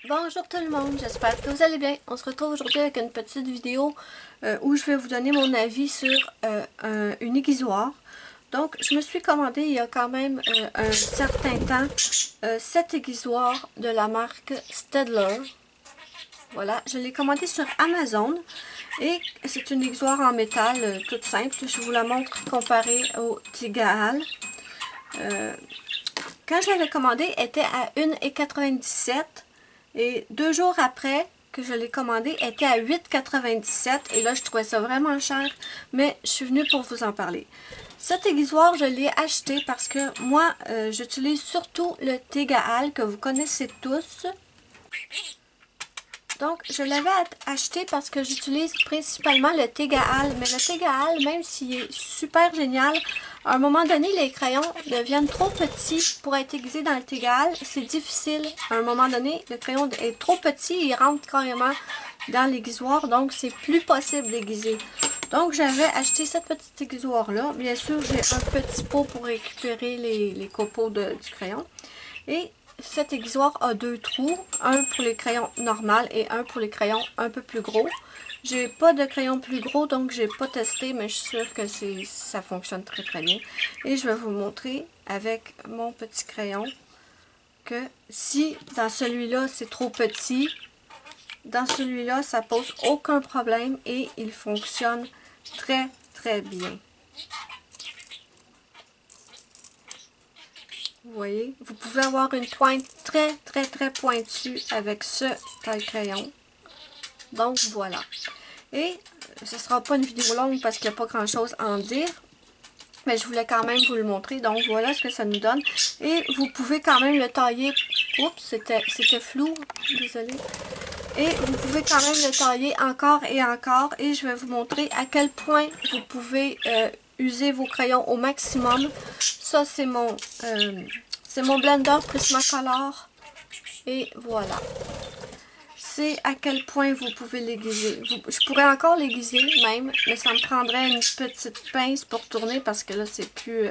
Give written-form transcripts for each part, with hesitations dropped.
Bonjour tout le monde, j'espère que vous allez bien. On se retrouve aujourd'hui avec une petite vidéo où je vais vous donner mon avis sur une aiguisoire. Donc, je me suis commandé il y a quand même un certain temps cette aiguisoire de la marque Staedtler. Voilà, je l'ai commandée sur Amazon et c'est une aiguisoire en métal toute simple. Je vous la montre comparée au Tigaal. Quand je l'avais commandée, elle était à 1,97 $. Et 2 jours après que je l'ai commandé, elle était à 8,97 $. Et là, je trouvais ça vraiment cher. Mais je suis venue pour vous en parler. Cette aiguisoire, je l'ai achetée parce que moi, j'utilise surtout le Tigaal que vous connaissez tous. Donc, je l'avais acheté parce que j'utilise principalement le Tigaal. Mais le Tigaal, même s'il est super génial, à un moment donné, les crayons deviennent trop petits pour être aiguisés dans le Tigaal. C'est difficile. À un moment donné, le crayon est trop petit et il rentre carrément dans l'aiguisoire. Donc, c'est plus possible d'aiguiser. Donc, j'avais acheté cette petite aiguisoire-là. Bien sûr, j'ai un petit pot pour récupérer les copeaux du crayon. Et cette aiguisoire a 2 trous, un pour les crayons normaux et un pour les crayons un peu plus gros. J'ai pas de crayon plus gros, donc j'ai pas testé, mais je suis sûre que ça fonctionne très très bien. Et je vais vous montrer avec mon petit crayon que si dans celui-là c'est trop petit, dans celui-là ça pose aucun problème et il fonctionne très très bien. Vous voyez, vous pouvez avoir une pointe très très très pointue avec ce taille-crayon. Donc voilà. Et ce ne sera pas une vidéo longue parce qu'il n'y a pas grand chose à en dire. Mais je voulais quand même vous le montrer. Donc voilà ce que ça nous donne. Et vous pouvez quand même le tailler. Oups, c'était flou. Désolée. Et vous pouvez quand même le tailler encore et encore. Et je vais vous montrer à quel point vous pouvez user vos crayons au maximum. Ça, c'est mon blender Prismacolor. Et voilà. C'est à quel point vous pouvez l'aiguiser. Je pourrais encore l'aiguiser même, mais ça me prendrait une petite pince pour tourner parce que là, c'est plus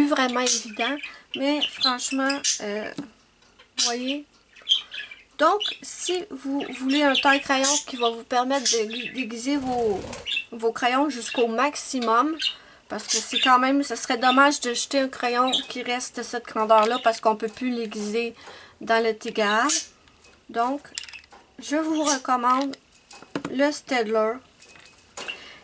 vraiment évident. Mais franchement, vous voyez. Donc, si vous voulez un taille-crayon qui va vous permettre d'aiguiser vos crayons jusqu'au maximum, parce que c'est quand même, ce serait dommage de jeter un crayon qui reste de cette grandeur-là parce qu'on ne peut plus l'aiguiser dans le Tigaal. Donc, je vous recommande le Staedtler.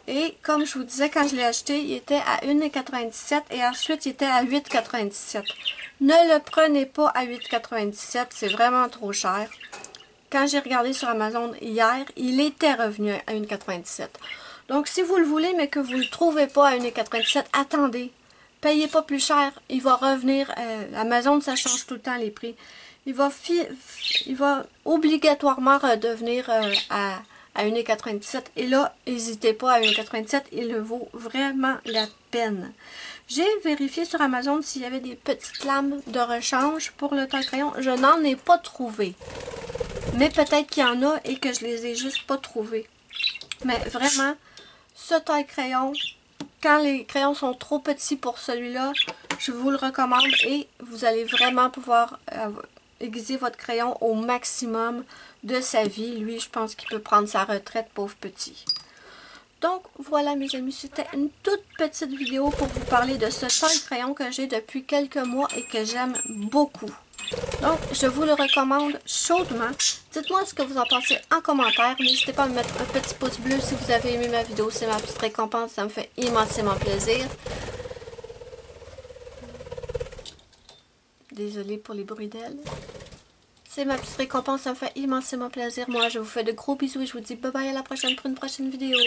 Et comme je vous disais, quand je l'ai acheté, il était à 1,97 $ et ensuite il était à 8,97 $. Ne le prenez pas à 8,97 $, c'est vraiment trop cher. Quand j'ai regardé sur Amazon hier, il était revenu à 1,97 $. Donc si vous le voulez mais que vous ne le trouvez pas à 1,97 $, attendez. Payez pas plus cher, il va revenir. Amazon, ça change tout le temps les prix. Il va obligatoirement redevenir à 1,97 $. Et là, n'hésitez pas à 1,97 $, il vaut vraiment la peine. J'ai vérifié sur Amazon s'il y avait des petites lames de rechange pour le taille-crayon. Je n'en ai pas trouvé. Mais peut-être qu'il y en a et que je les ai juste pas trouvées. Mais vraiment, ce taille-crayon, quand les crayons sont trop petits pour celui-là, je vous le recommande et vous allez vraiment pouvoir aiguiser votre crayon au maximum de sa vie. Lui, je pense qu'il peut prendre sa retraite, pauvre petit. Donc, voilà mes amis, c'était une toute petite vidéo pour vous parler de ce taille-crayon que j'ai depuis quelques mois et que j'aime beaucoup. Donc, je vous le recommande chaudement. Dites-moi ce que vous en pensez en commentaire. N'hésitez pas à me mettre un petit pouce bleu si vous avez aimé ma vidéo. C'est ma petite récompense, ça me fait immensément plaisir. Désolée pour les bruits d'ailes. C'est ma petite récompense, ça me fait immensément plaisir. Moi, je vous fais de gros bisous et je vous dis bye bye à la prochaine pour une prochaine vidéo.